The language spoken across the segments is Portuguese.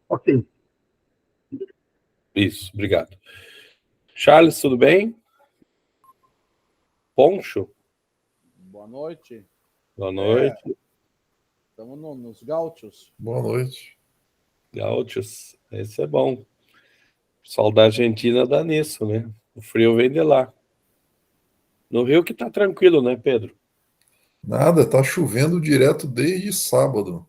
Ok. Isso, obrigado. Charles, tudo bem? Poncho? Boa noite. Boa noite. Estamos nos Gaúchos. Boa noite. Gaúchos, esse é bom. O pessoal da Argentina dá nisso, né? O frio vem de lá. No Rio que tá tranquilo, né, Pedro? Nada, tá chovendo direto desde sábado.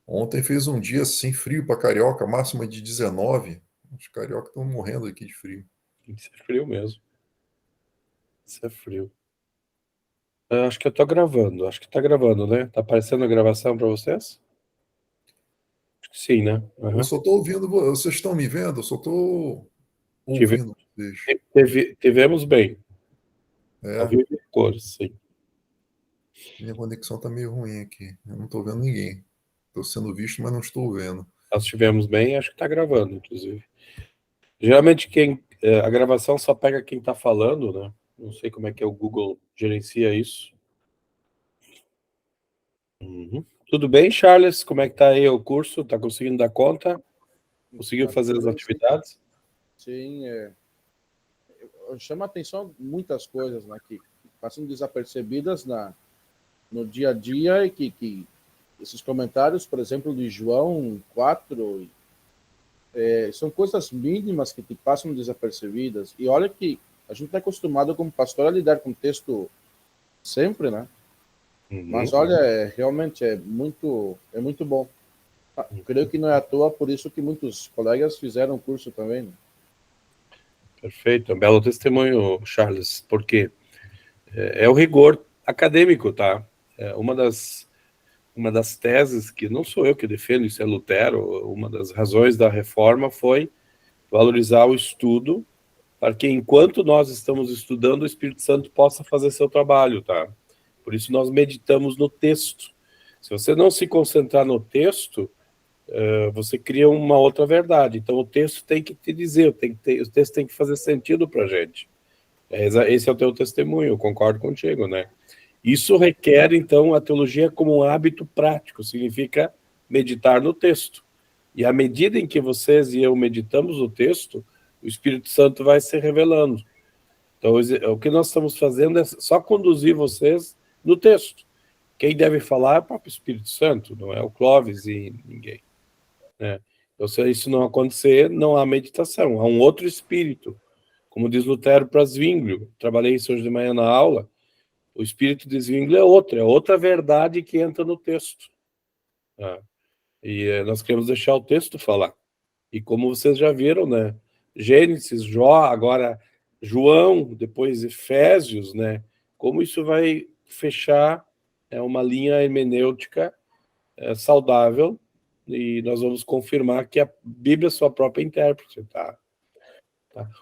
Ontem fez um dia assim frio para carioca, máxima de 19. Os cariocas estão morrendo aqui de frio. Isso é frio mesmo. Isso é frio. Eu acho que eu tô gravando. Acho que tá gravando, né? Tá aparecendo a gravação para vocês? Acho que sim, né? Eu só estou ouvindo, vocês estão me vendo? Eu só estou ouvindo vocês. Tivemos bem. Ao É, vivo e cores, sim. minha conexão está meio ruim aqui. Eu não estou vendo ninguém. Estou sendo visto, mas não estou vendo. Nós tivemos bem, acho que tá gravando, inclusive. Geralmente a gravação só pega quem tá falando, né? Não sei como é que o Google gerencia isso. Uhum. Tudo bem, Charles? Como é que tá aí o curso? Tá conseguindo dar conta? Conseguiu fazer as atividades? Sim, chama a atenção muitas coisas, né, que passam desapercebidas no dia a dia e que esses comentários, por exemplo, de João 4, são coisas mínimas que te passam desapercebidas. E olha que a gente está acostumado como pastor a lidar com texto sempre, né? Mas olha, realmente é muito bom. Creio que não é à toa, por isso que muitos colegas fizeram o curso também, né? Perfeito, é um belo testemunho, Charles, porque é o rigor acadêmico, tá? É uma das teses que não sou eu que defendo, isso é Lutero, uma das razões da reforma foi valorizar o estudo para que enquanto nós estamos estudando, o Espírito Santo possa fazer seu trabalho, tá? Por isso nós meditamos no texto. Se você não se concentrar no texto, você cria uma outra verdade. Então o texto tem que te dizer, o texto tem que fazer sentido para a gente. Esse é o teu testemunho, eu concordo contigo, né? Isso requer, então, a teologia como um hábito prático, significa meditar no texto. E à medida em que vocês e eu meditamos o texto, o Espírito Santo vai se revelando. Então, o que nós estamos fazendo é só conduzir vocês no texto. Quem deve falar é o próprio Espírito Santo, não é o Clóvis e ninguém, né? Então, se isso não acontecer, não há meditação, há um outro espírito. Como diz Lutero para Zwinglio, trabalhei isso hoje de manhã na aula, o espírito de Zwinglio é outra verdade que entra no texto. E nós queremos deixar o texto falar. E como vocês já viram, né? Gênesis, Jó, agora João, depois Efésios, né? Como isso vai fechar uma linha hermenêutica saudável, e nós vamos confirmar que a Bíblia é sua própria intérprete, tá?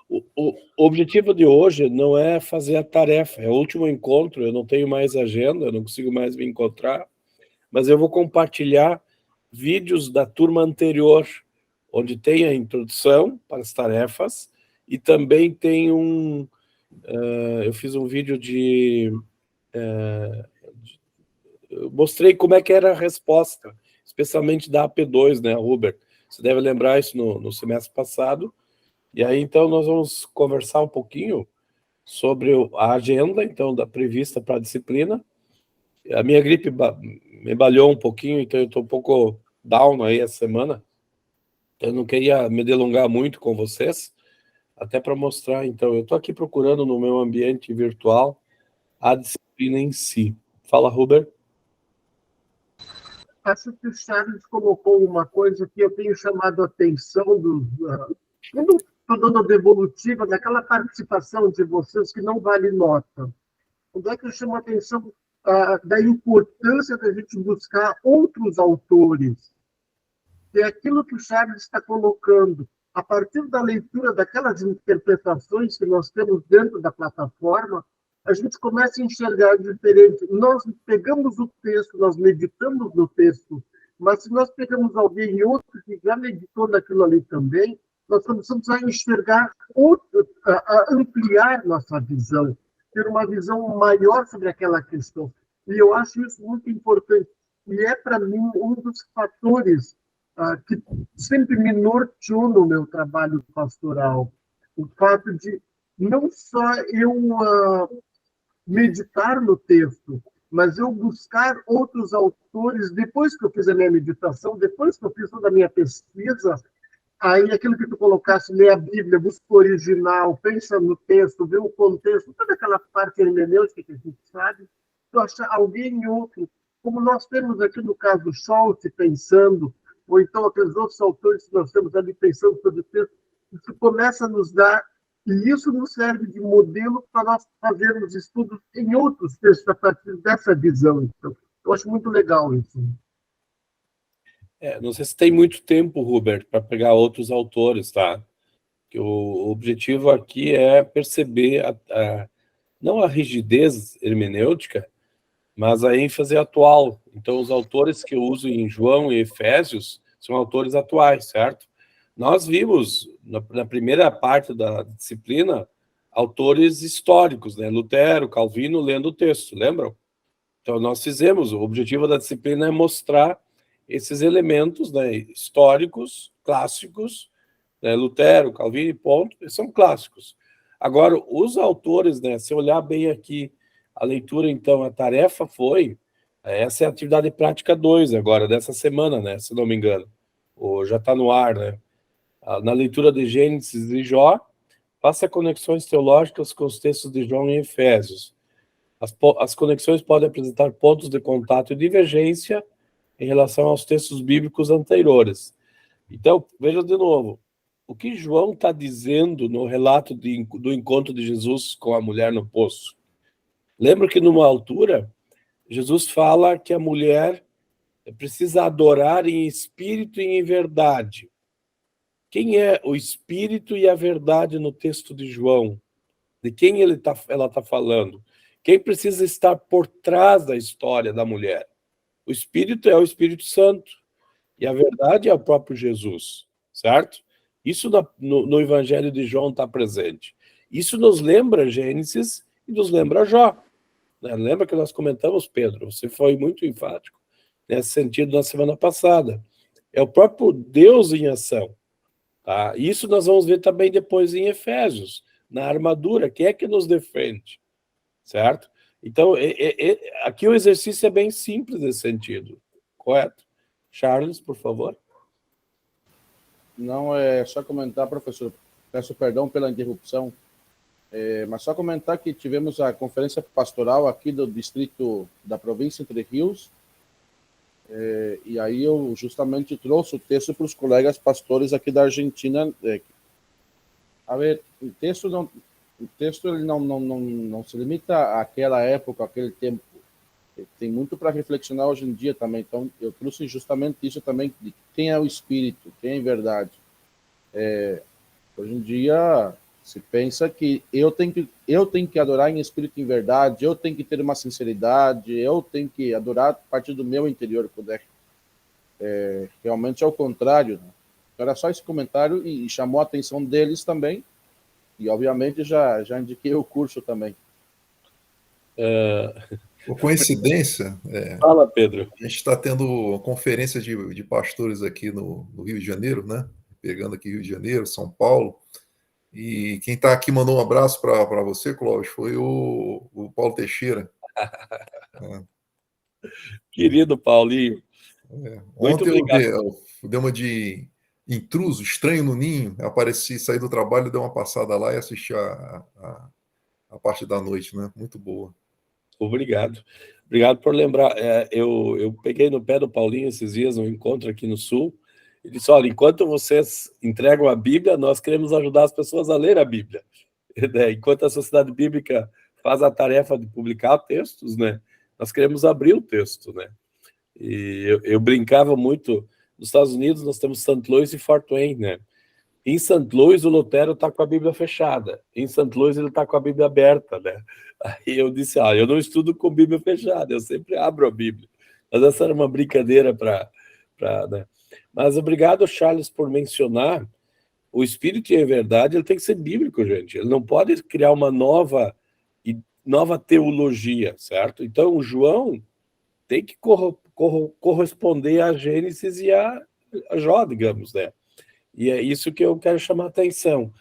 O objetivo de hoje não é fazer a tarefa, é o último encontro, eu não tenho mais agenda, eu não consigo mais me encontrar, mas eu vou compartilhar vídeos da turma anterior, onde tem a introdução para as tarefas, e também tem eu fiz um vídeo eu mostrei como é que era a resposta, especialmente da AP2, né, Huber? Você deve lembrar isso no semestre passado. E aí, então, nós vamos conversar um pouquinho sobre a agenda, então, prevista para a disciplina. A minha gripe me balhou um pouquinho, então eu estou um pouco down aí essa semana. Eu não queria me delongar muito com vocês, até para mostrar, então, eu estou aqui procurando no meu ambiente virtual a disciplina em si. Fala, Huber. Acho que o Charles colocou uma coisa que eu tenho chamado a atenção quando estou dando a devolutiva, daquela participação de vocês que não vale nota. Onde é que eu chamo a atenção da importância da gente buscar outros autores? E aquilo que o Charles está colocando, a partir da leitura daquelas interpretações que nós temos dentro da plataforma, a gente começa a enxergar diferente. Nós pegamos o texto, nós meditamos no texto, mas se nós pegamos alguém outro que já meditou naquilo ali também, nós começamos a enxergar, a ampliar nossa visão, ter uma visão maior sobre aquela questão. E eu acho isso muito importante. e é, para mim, um dos fatores que sempre me norteou no meu trabalho pastoral. O fato de não só eu meditar no texto, mas eu buscar outros autores, depois que eu fiz a minha meditação, depois que eu fiz toda a minha pesquisa, aí aquilo que tu colocaste, lê a Bíblia, busca o original, pensa no texto, vê o contexto, toda aquela parte hermenêutica que a gente sabe, tu achar alguém outro, como nós temos aqui no caso Scholz pensando, ou então aqueles outros autores que nós temos ali pensando sobre o texto, isso começa a nos dar, e isso nos serve de modelo para nós fazermos estudos em outros textos a partir dessa visão. Então, eu acho muito legal isso. Não sei se tem muito tempo, Hubert, para pegar outros autores, tá? Que o objetivo aqui é perceber não a rigidez hermenêutica, mas a ênfase atual. Então, os autores que eu uso em João e Efésios são autores atuais, certo? Nós vimos, na primeira parte da disciplina, autores históricos, né? Lutero, Calvino, lendo o texto, lembram? Então, nós fizemos, o objetivo da disciplina é mostrar esses elementos, né, históricos, clássicos, né, Lutero, Calvino, ponto, eles são clássicos. Agora, os autores, né, se olhar bem aqui, a leitura, então, a tarefa foi, essa é a atividade prática 2 agora, dessa semana, né, se não me engano, ou já está no ar, né, na leitura de Gênesis e Jó, faça conexões teológicas com os textos de João e Efésios. As conexões podem apresentar pontos de contato e divergência em relação aos textos bíblicos anteriores. Então, veja de novo, o que João está dizendo no relato do encontro de Jesus com a mulher no poço? Lembra que numa altura, Jesus fala que a mulher precisa adorar em espírito e em verdade. Quem é o espírito e a verdade no texto de João? De quem ela está falando? Quem precisa estar por trás da história da mulher? O Espírito é o Espírito Santo. E a verdade é o próprio Jesus, certo? Isso no Evangelho de João está presente. Isso nos lembra Gênesis e nos lembra Jó. Né? Lembra que nós comentamos, Pedro? Você foi muito enfático nesse sentido na semana passada. É o próprio Deus em ação. Tá? Isso nós vamos ver também depois em Efésios, na armadura. Quem é que nos defende? Certo? Então, aqui o exercício é bem simples nesse sentido, correto? Charles, por favor. Não, é só comentar, professor, peço perdão pela interrupção, mas só comentar que tivemos a conferência pastoral aqui do distrito da província Entre Rios, e aí eu justamente trouxe o texto para os colegas pastores aqui da Argentina. A ver, o texto ele não se limita àquela época, àquele tempo. Tem muito para reflexionar hoje em dia também. Então, eu trouxe justamente isso também, de quem é o Espírito, quem é a verdade. Hoje em dia, se pensa que eu tenho que adorar em espírito e em verdade, eu tenho que ter uma sinceridade, eu tenho que adorar a partir do meu interior, quando realmente é o contrário. Né? Então, era só esse comentário e chamou a atenção deles também. E, obviamente, já indiquei o curso também. Por coincidência, Fala, Pedro. A gente está tendo uma conferência de pastores aqui no Rio de Janeiro, né? Pegando aqui Rio de Janeiro, São Paulo. E quem está aqui mandou um abraço para você, Cláudio, foi o Paulo Teixeira. Querido Paulinho. Ontem eu dei uma de intruso, estranho no ninho, apareci, saí do trabalho, dei uma passada lá e assisti a parte da noite, né? Muito boa. Obrigado. Obrigado por lembrar. Eu peguei no pé do Paulinho esses dias, um encontro aqui no Sul. Ele disse, olha, enquanto vocês entregam a Bíblia, nós queremos ajudar as pessoas a ler a Bíblia. Enquanto a Sociedade Bíblica faz a tarefa de publicar textos, né? Nós queremos abrir o texto, né? E eu brincava muito. Nos Estados Unidos, nós temos St. Louis e Fort Wayne, né? Em St. Louis, o Lutero está com a Bíblia fechada. Em St. Louis, ele está com a Bíblia aberta, né? Aí eu disse, eu não estudo com Bíblia fechada, eu sempre abro a Bíblia. Mas essa era uma brincadeira né? Mas obrigado, Charles, por mencionar o Espírito e a verdade, ele tem que ser bíblico, gente. Ele não pode criar uma nova teologia, certo? Então, o João tem que corresponder a Gênesis e a Jó, digamos, né? E é isso que eu quero chamar a atenção.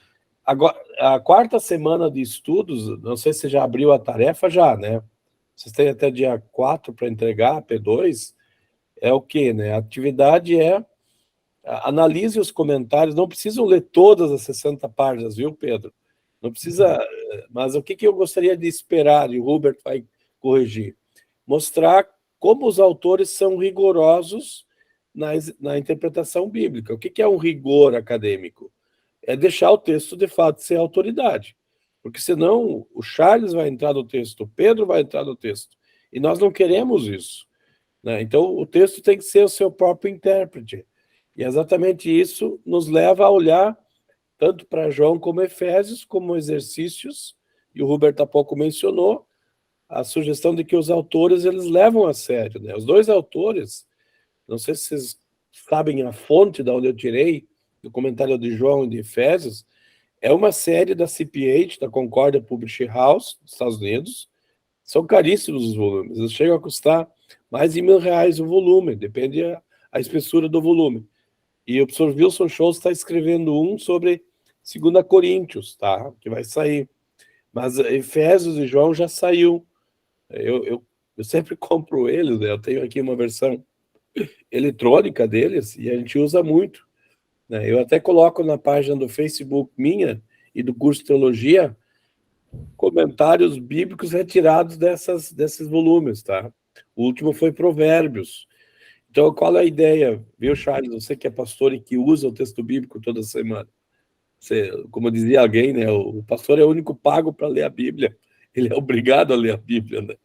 Agora, a quarta semana de estudos, não sei se já abriu a tarefa, já, né? Vocês têm até dia 4 para entregar, P2, é o quê, né? A atividade é analise os comentários, não precisam ler todas as 60 páginas, viu, Pedro? Não precisa, mas o que eu gostaria de esperar, e o Hubert vai corrigir, mostrar como os autores são rigorosos na interpretação bíblica. O que é um rigor acadêmico? É deixar o texto, de fato, ser autoridade. Porque senão o Charles vai entrar no texto, o Pedro vai entrar no texto. E nós não queremos isso, né? Então, o texto tem que ser o seu próprio intérprete. E exatamente isso nos leva a olhar tanto para João como Efésios, como exercícios, e o Hubert há pouco mencionou, a sugestão de que os autores eles levam a sério, né? Os dois autores, não sei se vocês sabem a fonte da onde eu tirei, do comentário de João e de Efésios, é uma série da CPH, da Concordia Publishing House, dos Estados Unidos. São caríssimos os volumes, eles chegam a custar mais de R$1.000 o volume, depende a espessura do volume. E o professor Wilson Schultz está escrevendo um sobre 2 Coríntios, tá? Que vai sair. Mas Efésios e João já saiu. Eu sempre compro eles, né? Eu tenho aqui uma versão eletrônica deles e a gente usa muito, né? Eu até coloco na página do Facebook minha e do curso de teologia comentários bíblicos retirados desses volumes, tá? O último foi Provérbios. Então, qual é a ideia, viu, Charles? Você que é pastor e que usa o texto bíblico toda semana. Você, como dizia alguém, né? O pastor é o único pago para ler a Bíblia. Ele é obrigado a ler a Bíblia, né?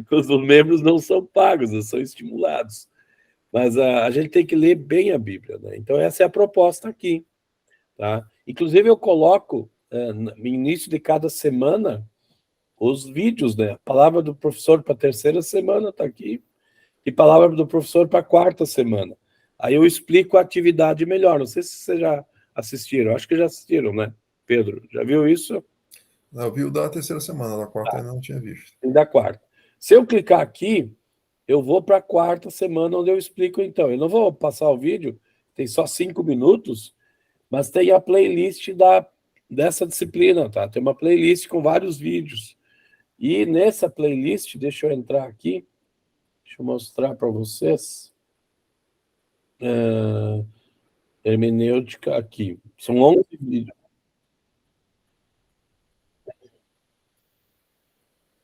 Os membros não são pagos, eles são estimulados. Mas a gente tem que ler bem a Bíblia, né? Então, essa é a proposta aqui, tá? Inclusive, eu coloco, no início de cada semana, os vídeos, né? A palavra do professor para a terceira semana está aqui, e palavra do professor para a quarta semana. Aí eu explico a atividade melhor. Não sei se vocês já assistiram. Acho que já assistiram, né, Pedro? Já viu isso? Eu vi o da terceira semana, da quarta ainda não tinha visto. E da quarta. Se eu clicar aqui, eu vou para a quarta semana, onde eu explico, então. Eu não vou passar o vídeo, tem só 5 minutos, mas tem a playlist dessa disciplina, tá? Tem uma playlist com vários vídeos. E nessa playlist, deixa eu entrar aqui, deixa eu mostrar para vocês. Hermenêutica aqui. São 11 vídeos.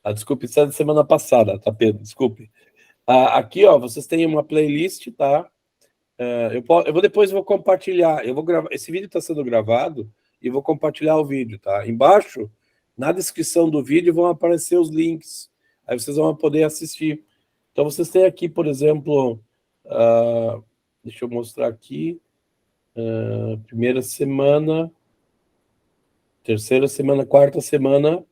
Desculpe, isso é da semana passada, tá, Pedro? Desculpe. Aqui, ó, vocês têm uma playlist, tá? Depois vou compartilhar. Eu vou gravar. Esse vídeo está sendo gravado e vou compartilhar o vídeo, tá? Embaixo, na descrição do vídeo, vão aparecer os links. Aí vocês vão poder assistir. Então, vocês têm aqui, por exemplo, deixa eu mostrar aqui. Primeira semana, terceira semana, quarta semana,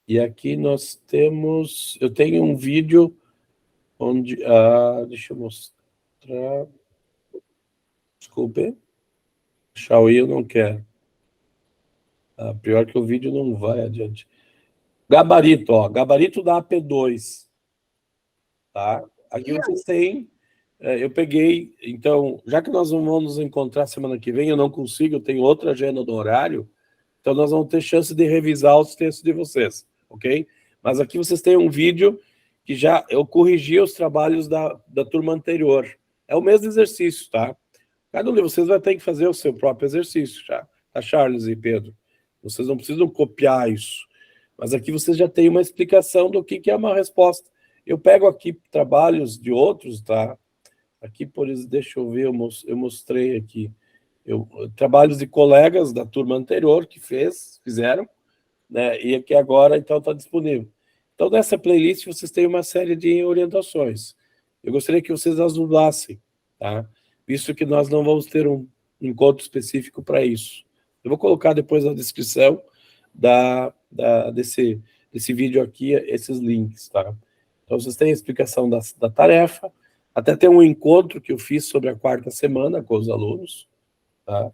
e aqui nós temos, eu tenho um vídeo onde, deixa eu mostrar, desculpe, Xiaoyi eu não quero, pior que o vídeo não vai adiante. Gabarito, ó, gabarito da AP2, tá? Aqui vocês têm, eu peguei, então, já que nós não vamos nos encontrar semana que vem, eu não consigo, eu tenho outra agenda do horário, então nós vamos ter chance de revisar os textos de vocês, ok? Mas aqui vocês têm um vídeo que já eu corrigi os trabalhos da turma anterior. É o mesmo exercício, tá? Cada um de vocês vai ter que fazer o seu próprio exercício, tá, Charles e Pedro? Vocês não precisam copiar isso. Mas aqui vocês já têm uma explicação do que é uma resposta. Eu pego aqui trabalhos de outros, tá? Aqui, por exemplo, deixa eu ver, eu mostrei aqui. Trabalhos de colegas da turma anterior que fizeram, né, e que agora, então, está disponível. Então, nessa playlist, vocês têm uma série de orientações. Eu gostaria que vocês as usassem, tá? Visto que nós não vamos ter um encontro específico para isso. Eu vou colocar depois na descrição desse vídeo aqui, esses links, tá? Então, vocês têm a explicação da tarefa, até tem um encontro que eu fiz sobre a quarta semana com os alunos, tá?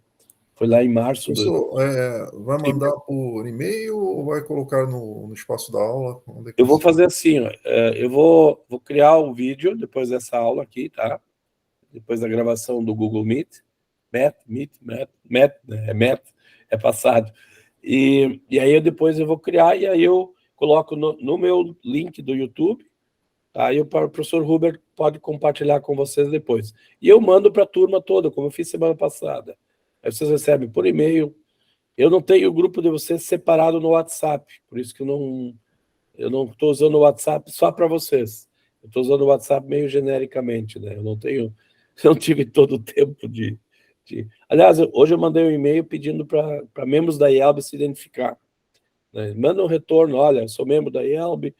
Foi lá em março. Professor, vai mandar por e-mail ou vai colocar no espaço da aula? Onde é que Eu vou você- fazer assim, ó, eu vou criar o vídeo depois dessa aula aqui, tá? Depois da gravação do Google Meet. Met, é passado. E aí depois eu vou criar e aí eu coloco no meu link do YouTube, tá? Aí o professor Hubert pode compartilhar com vocês depois. E eu mando para a turma toda, como eu fiz semana passada. Aí vocês recebem por e-mail. Eu não tenho o grupo de vocês separado no WhatsApp, por isso que eu não estou usando o WhatsApp só para vocês. Eu estou usando o WhatsApp meio genericamente, né? Eu não tive todo o tempo de... Aliás, hoje eu mandei um e-mail pedindo para membros da IELB se identificar, né? Manda um retorno, olha, eu sou membro da IELB,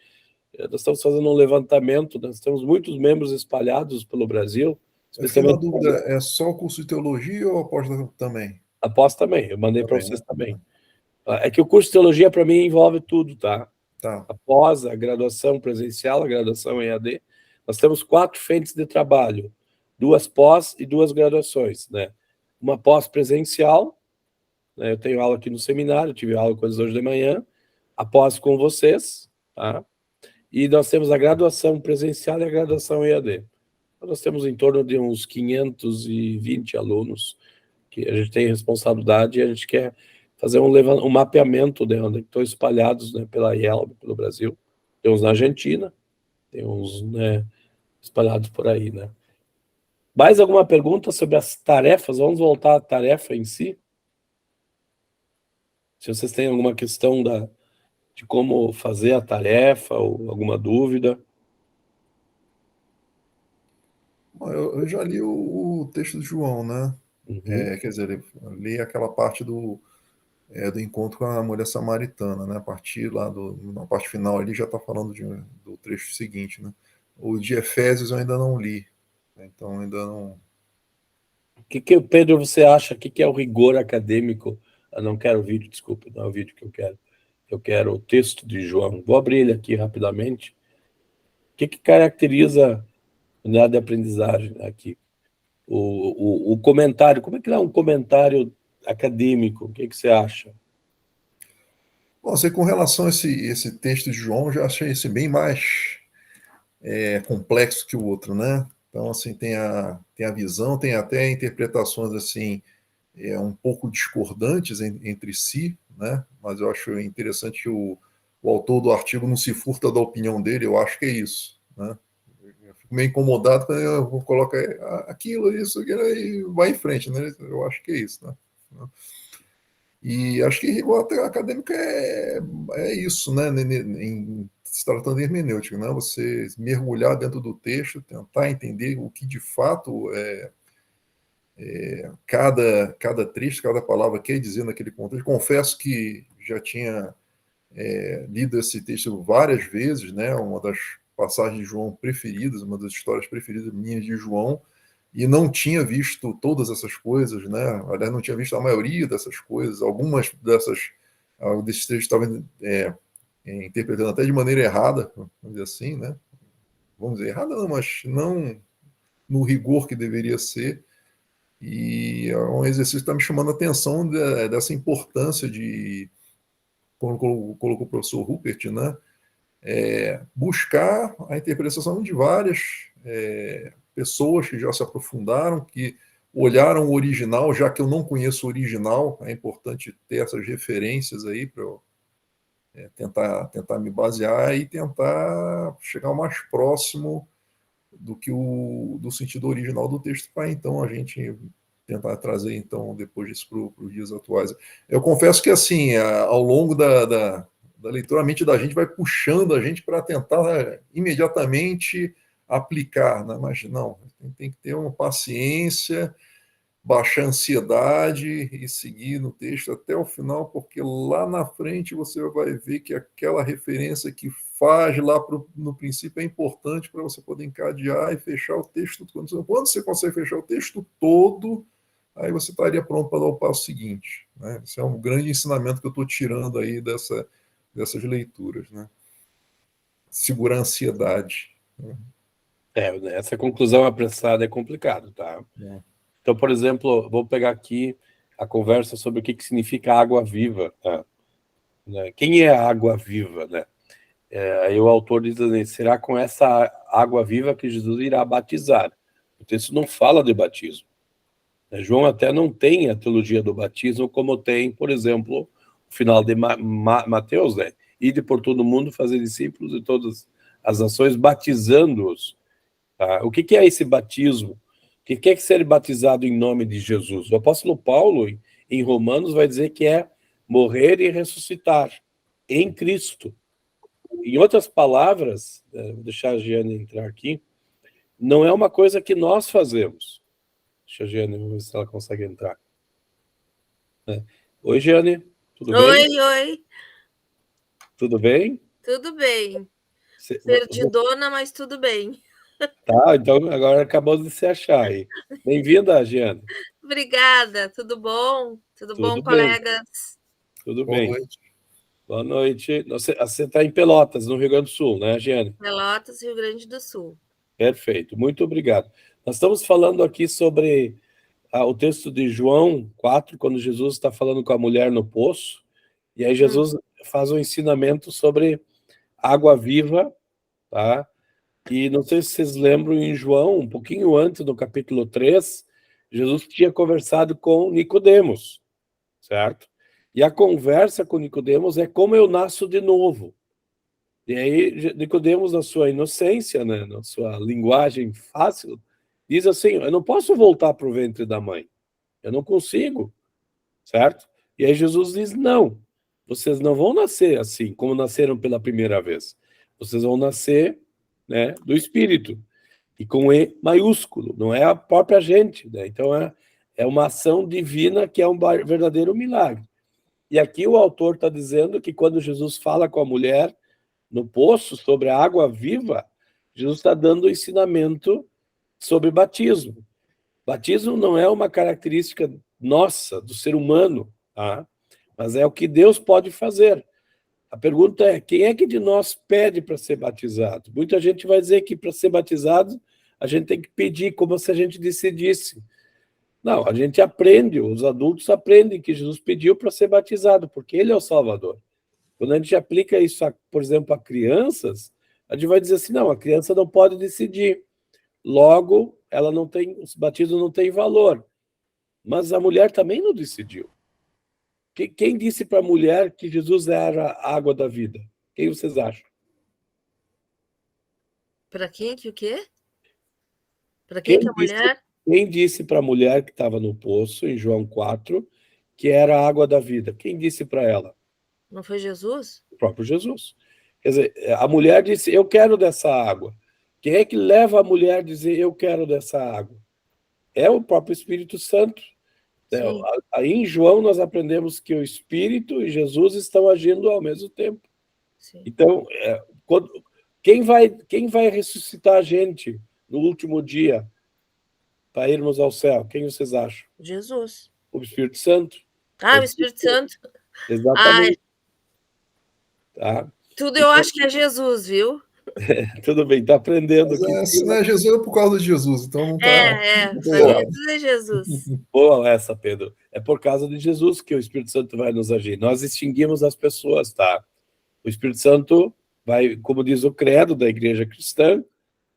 nós estamos fazendo um levantamento, nós temos muitos membros espalhados pelo Brasil, Eu fiquei na especialmente... dúvida, é só o curso de teologia ou após também? Após também, eu mandei para vocês Né? também. É que o curso de teologia, para mim, envolve tudo, tá? Tá. Após a graduação presencial, a graduação em EAD, nós temos 4 frentes de trabalho, 2 pós e 2 graduações, né? Uma pós presencial, né? Eu tenho aula aqui no seminário, tive aula com eles hoje de manhã, a pós com vocês, tá? E nós temos a graduação presencial e a graduação em EAD. Então, nós temos em torno de uns 520 alunos que a gente tem responsabilidade e a gente quer fazer um mapeamento de onde estão espalhados, né, pela IELB, pelo Brasil. Tem uns na Argentina, tem uns, né, espalhados por aí, né. Mais alguma pergunta sobre as tarefas? Vamos voltar à tarefa em si? Se vocês têm alguma questão de como fazer a tarefa ou alguma dúvida. Eu já li o texto de João, né? Uhum. Quer dizer, eu li aquela parte do encontro com a mulher samaritana, né? A partir lá na parte final ali já está falando do trecho seguinte, né? O de Efésios eu ainda não li, né? Então ainda não. O que, Pedro, você acha? O que é o rigor acadêmico? Eu não quero o vídeo, desculpa, não é o vídeo que eu quero. Eu quero o texto de João. Vou abrir ele aqui rapidamente. O que caracteriza a unidade de aprendizagem aqui? O comentário, como é que é um comentário acadêmico? O que você acha? Bom, sei, com relação a esse texto de João, eu já achei esse bem mais complexo que o outro, né? Então, assim, tem a visão, tem até interpretações, assim, um pouco discordantes entre si, né? Mas eu acho interessante que o autor do artigo não se furta da opinião dele, eu acho que é isso, né? Eu fico meio incomodado quando eu coloco aquilo, isso, aquilo, e vai em frente, né? Eu acho que é isso, né? E acho que rigor acadêmico é isso, né? Se tratando de hermenêutica, né? Você mergulhar dentro do texto, tentar entender o que de fato cada trecho, cada palavra quer dizer naquele contexto. Confesso que já tinha lido esse texto várias vezes, né? Uma das passagens de João preferidas, uma das histórias preferidas minhas de João, e não tinha visto todas essas coisas, né? Aliás, não tinha visto a maioria dessas coisas, algumas desses trechos estavam interpretando até de maneira errada, vamos dizer assim, né? Vamos dizer, errada não, mas não no rigor que deveria ser, e é um exercício que está me chamando a atenção dessa importância de, como colocou o professor Rupert, né? Buscar a interpretação de várias pessoas que já se aprofundaram, que olharam o original, já que eu não conheço o original, é importante ter essas referências aí para eu tentar me basear e tentar chegar o mais próximo do sentido original do texto, para então a gente tentar trazer então depois disso para os dias atuais. Eu confesso que assim, ao longo da leitura, a mente da gente vai puxando a gente para tentar imediatamente aplicar, né? Mas não, tem que ter uma paciência, baixar a ansiedade e seguir no texto até o final, porque lá na frente você vai ver que aquela referência que faz lá no princípio é importante para você poder encadear e fechar o texto. Quando você consegue fechar o texto todo, aí você estaria pronto para dar o passo seguinte, né? Esse é um grande ensinamento que eu estou tirando aí dessas leituras, né? Segurar a ansiedade. Essa conclusão apressada é complicado, tá? Então, por exemplo, vou pegar aqui a conversa sobre o que significa água viva, né? Quem é a água viva, né? Aí o autor diz assim, será com essa água viva que Jesus irá batizar. O texto não fala de batismo. João até não tem a teologia do batismo como tem, por exemplo, o final de Mateus, né? Ide por todo mundo, fazer discípulos de todas as nações, batizando-os. Tá? O que é esse batismo? O que é ser batizado em nome de Jesus? O apóstolo Paulo, em Romanos, vai dizer que é morrer e ressuscitar em Cristo. Em outras palavras, vou deixar a Giane entrar aqui, não é uma coisa que nós fazemos. Deixa a Giane, vamos ver se ela consegue entrar. Oi, Giane, tudo bem? Oi. Tudo bem? Tudo bem. Perdidona, mas tudo bem. Tá, então agora acabou de se achar aí. Bem-vinda, Giane. Obrigada, tudo bom? Tudo bom, bem. colegas? Tudo Boa bem. noite. Boa noite. Você está em Pelotas, no Rio Grande do Sul, né, Giane? Pelotas, Rio Grande do Sul. Perfeito, muito obrigado. Nós estamos falando aqui sobre o texto de João 4, quando Jesus está falando com a mulher no poço, e aí Jesus faz um ensinamento sobre água viva, tá? E não sei se vocês lembram, em João, um pouquinho antes, no capítulo 3, Jesus tinha conversado com Nicodemos, certo? E a conversa com Nicodemos é como eu nasço de novo. E aí Nicodemos, na sua inocência, né, na sua linguagem fácil, diz assim, eu não posso voltar para o ventre da mãe. Eu não consigo, certo? E aí Jesus diz, não, vocês não vão nascer assim, como nasceram pela primeira vez. Vocês vão nascer, né, do Espírito, e com E maiúsculo, não é a própria gente, né? Então é uma ação divina que é um verdadeiro milagre. E aqui o autor está dizendo que quando Jesus fala com a mulher no poço sobre a água viva, Jesus está dando o ensinamento sobre batismo. Batismo não é uma característica nossa, do ser humano, tá? Mas é o que Deus pode fazer. A pergunta é, quem é que de nós pede para ser batizado? Muita gente vai dizer que para ser batizado, a gente tem que pedir, como se a gente decidisse. Não, a gente aprende, os adultos aprendem que Jesus pediu para ser batizado, porque ele é o Salvador. Quando a gente aplica isso, por exemplo, a crianças, a gente vai dizer assim, não, a criança não pode decidir. Logo, ela não tem, o batismo não tem valor. Mas a mulher também não decidiu. Quem disse para a mulher que Jesus era a água da vida? Quem vocês acham? Para quem que o quê? Para quem que a mulher? Quem disse para a mulher que estava no poço, em João 4, que era a água da vida? Quem disse para ela? Não foi Jesus? O próprio Jesus. Quer dizer, a mulher disse, eu quero dessa água. Quem é que leva a mulher a dizer, eu quero dessa água? É o próprio Espírito Santo. Aí em João nós aprendemos que o Espírito e Jesus estão agindo ao mesmo tempo. Sim. Então, quem vai ressuscitar a gente no último dia para irmos ao céu? Quem vocês acham? Jesus. O Espírito Santo. O Espírito Santo. Exatamente. Tá? Tudo eu acho que é Jesus, viu? Tudo bem, está aprendendo. Se não é Jesus, é por causa de Jesus, então não está. Tudo é Jesus. Boa essa, Pedro. É por causa de Jesus que o Espírito Santo vai nos agir. Nós extinguimos as pessoas, tá? O Espírito Santo vai, como diz o credo da igreja cristã,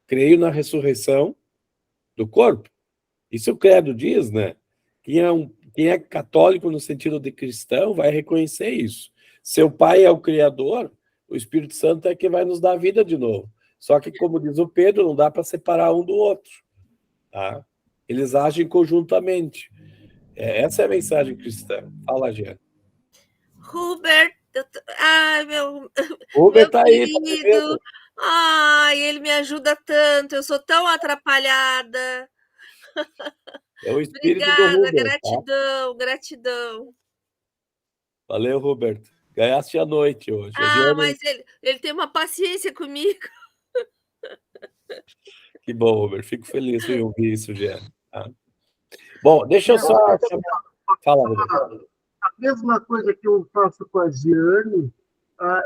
creio na ressurreição do corpo. Isso o credo diz, né? Quem é católico no sentido de cristão vai reconhecer isso. Seu pai é o Criador, o Espírito Santo é que vai nos dar vida de novo. Só que, como diz o Pedro, não dá para separar um do outro. Tá? Eles agem conjuntamente. Essa é a mensagem cristã. Fala, Jean. Hubert, meu tá querido. Ele me ajuda tanto. Eu sou tão atrapalhada. É o espírito Obrigada, do Hubert, gratidão, tá? gratidão. Valeu, Hubert. Ganhaste a noite hoje. Mas ele tem uma paciência comigo. Que bom, Hubert. Fico feliz em ouvir isso, Jean. Tá? Bom, deixa eu só... Fala, Hubert. A mesma coisa que eu faço com a Giane,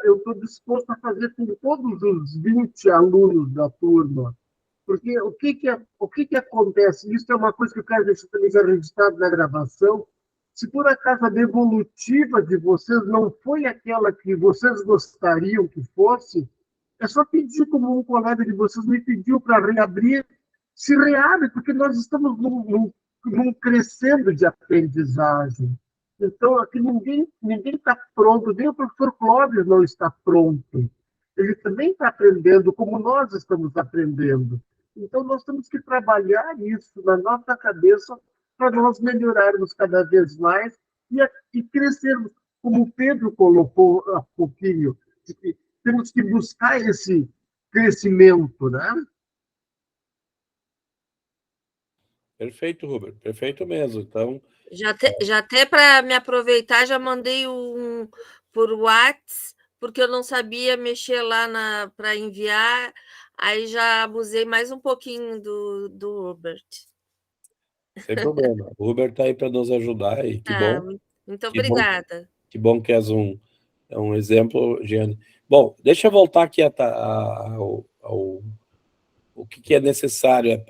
eu estou disposto a fazer com todos os 20 alunos da turma. Porque o que acontece? Isso é uma coisa que eu quero deixar também registrado na gravação. Se por acaso a devolutiva de vocês não foi aquela que vocês gostariam que fosse, é só pedir, como um colega de vocês me pediu para reabrir, se reabre, porque nós estamos num crescendo de aprendizagem. Então, aqui ninguém está pronto, nem o professor Clóvis não está pronto. Ele também está aprendendo como nós estamos aprendendo. Então, nós temos que trabalhar isso na nossa cabeça para nós melhorarmos cada vez mais e crescermos, como o Pedro colocou há pouquinho, de que temos que buscar esse crescimento, né? Perfeito, Rubem, perfeito mesmo. Então, já até para me aproveitar, já mandei por WhatsApp, porque eu não sabia mexer lá para enviar, aí já abusei mais um pouquinho do Hubert. sem problema. O Rubem está aí para nos ajudar e que bom. Muito obrigada. Que bom que és um exemplo, Giane. Bom, deixa eu voltar aqui ao o que é necessário.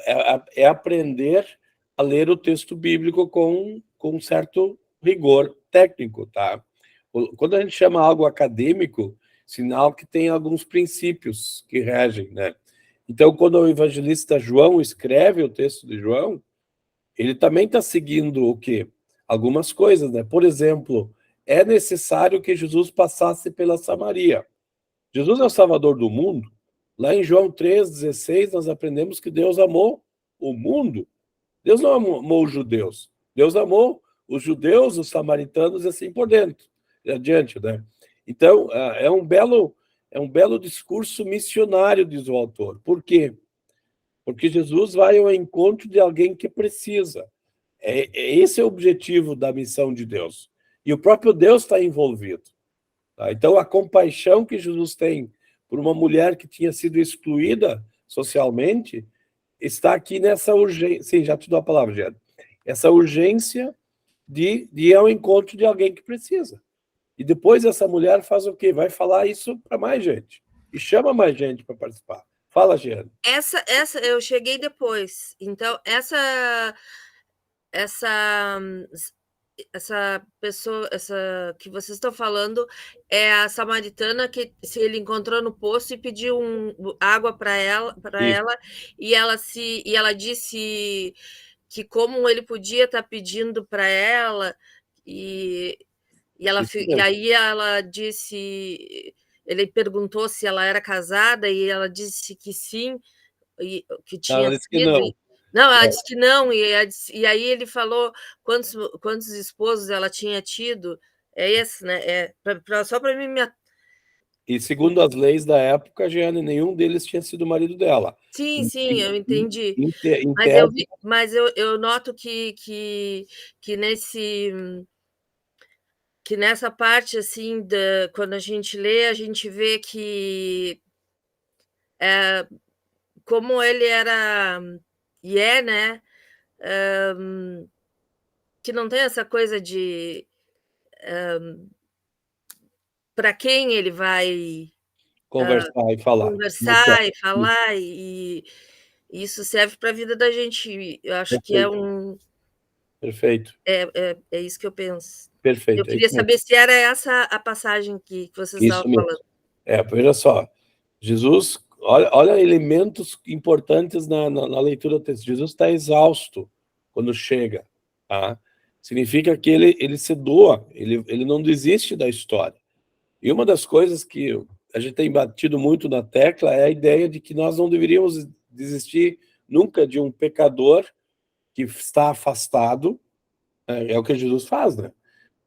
É aprender a ler o texto bíblico com um certo rigor técnico, tá? Quando a gente chama algo acadêmico, sinal que tem alguns princípios que regem, né? Então, quando o evangelista João escreve o texto de João, ele também está seguindo o quê? Algumas coisas, né? Por exemplo, é necessário que Jesus passasse pela Samaria. Jesus é o Salvador do mundo. Lá em João 3,16, nós aprendemos que Deus amou o mundo. Deus não amou os judeus. Deus amou os judeus, os samaritanos e assim por dentro. E adiante, né? Então, é um belo discurso missionário, diz o autor. Por quê? Porque Jesus vai ao encontro de alguém que precisa. Esse é o objetivo da missão de Deus. E o próprio Deus está envolvido. Tá? Então, a compaixão que Jesus tem por uma mulher que tinha sido excluída socialmente está aqui nessa urgência. Sim, já te dou a palavra, Gera. Essa urgência de ir ao encontro de alguém que precisa. E depois essa mulher faz o quê? Vai falar isso para mais gente. E chama mais gente para participar. Fala, Gera. Essa eu cheguei depois. Então, essa pessoa, essa que vocês estão falando, é a samaritana que ele encontrou no poço e pediu água para ela, e ela disse que como ele podia estar pedindo para ela, e aí ela disse, ele perguntou se ela era casada e ela disse que sim, e que tinha ela disse que não. Não, ela disse que não, e aí ele falou quantos esposos ela tinha tido. É esse, né? Só para mim E segundo as leis da época, Jeane, nenhum deles tinha sido marido dela. Sim, eu entendi. Mas eu noto que nessa parte, assim, quando a gente lê, a gente vê que como ele era e né? Que não tem essa coisa de para quem ele vai conversar e falar. E isso serve para a vida da gente. Eu acho que é Perfeito. É isso que eu penso. Perfeito. Eu queria saber se era essa a passagem que vocês estavam falando. Veja só. Jesus, olha elementos importantes na leitura do texto. Jesus está exausto quando chega. Tá? Significa que ele se doa, ele não desiste da história. E uma das coisas que a gente tem batido muito na tecla é a ideia de que nós não deveríamos desistir nunca de um pecador que está afastado. É o que Jesus faz, né?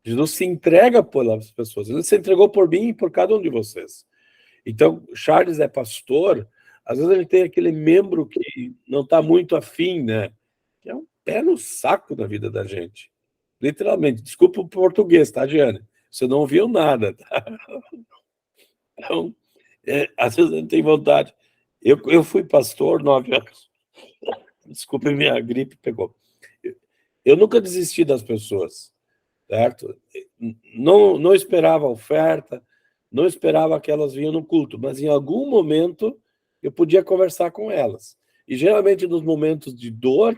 Jesus se entrega pelas pessoas. Ele se entregou por mim e por cada um de vocês. Então, Charles é pastor, às vezes a gente tem aquele membro que não está muito afim, né? Que é um pé no saco da vida da gente. Literalmente. Desculpa o português, tá, Giane? Você não ouviu nada, tá? Então, às vezes a gente tem vontade. Eu fui pastor 9 anos. Desculpe, minha gripe pegou. Eu nunca desisti das pessoas, certo? Não esperava oferta, não esperava que elas vinham no culto, mas em algum momento eu podia conversar com elas. E geralmente nos momentos de dor,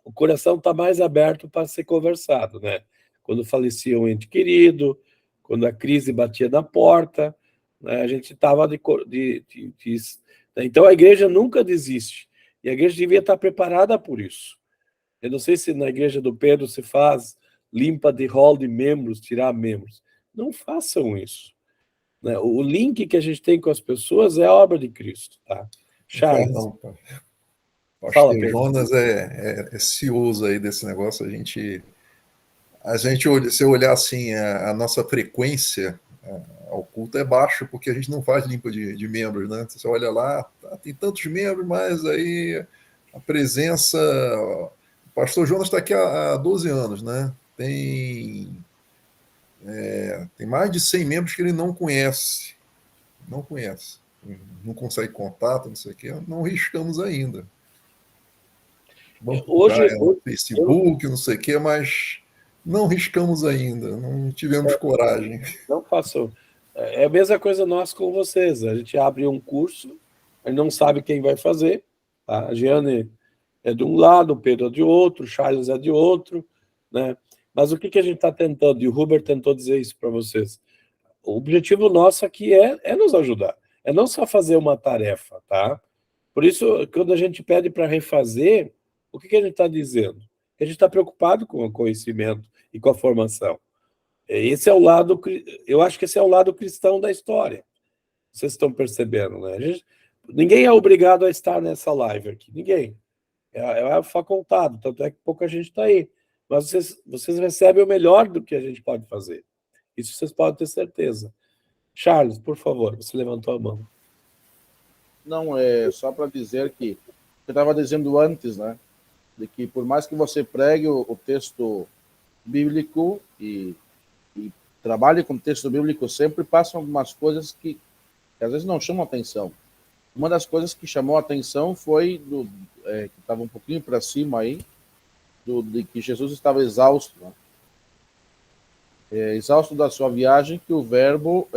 o coração está mais aberto para ser conversado, né? quando falecia um ente querido, quando a crise batia na porta, né, a gente estava Então, a igreja nunca desiste, e a igreja devia estar preparada por isso. Eu não sei se na igreja do Pedro se faz limpa de rol de membros, tirar membros. Não façam isso. Né? O link que a gente tem com as pessoas é a obra de Cristo. Tá? Charles. Não, Fala, Pastor Pedro. Jonas é cioso aí desse negócio. Se eu olhar assim, a nossa frequência ao culto é baixo, porque a gente não faz limpa de membros, né? Você olha lá, tem tantos membros, mas aí a presença... O pastor Jonas está aqui há 12 anos, né? Tem mais de 100 membros que ele não conhece. Não conhece. Não consegue contato, não sei o quê. Não riscamos ainda. Vamos no Facebook, não sei o quê, mas não riscamos ainda. Não tivemos coragem. Não façam. É a mesma coisa nós com vocês. A gente abre um curso, a gente não sabe quem vai fazer. Tá? A Giane é de um lado, o Pedro é de outro, o Charles é de outro, né? Mas o que a gente está tentando? E o Huber tentou dizer isso para vocês. O objetivo nosso aqui é nos ajudar. É não só fazer uma tarefa, tá? Por isso, quando a gente pede para refazer, o que a gente está dizendo? Que a gente está preocupado com o conhecimento e com a formação. Esse é o lado, eu acho que esse é o lado cristão da história. Vocês estão percebendo, né? Ninguém é obrigado a estar nessa live aqui, ninguém. É facultado, tanto é que pouca gente está aí. Mas vocês recebem o melhor do que a gente pode fazer. Isso vocês podem ter certeza. Charles, por favor, você levantou a mão. Não, é só para dizer que eu estava dizendo antes, né? De que por mais que você pregue o texto bíblico e trabalhe com o texto bíblico, sempre passam algumas coisas que às vezes não chamam atenção. Uma das coisas que chamou a atenção foi que estava um pouquinho para cima aí, de que Jesus estava exausto, né? Exausto da sua viagem, que o verbo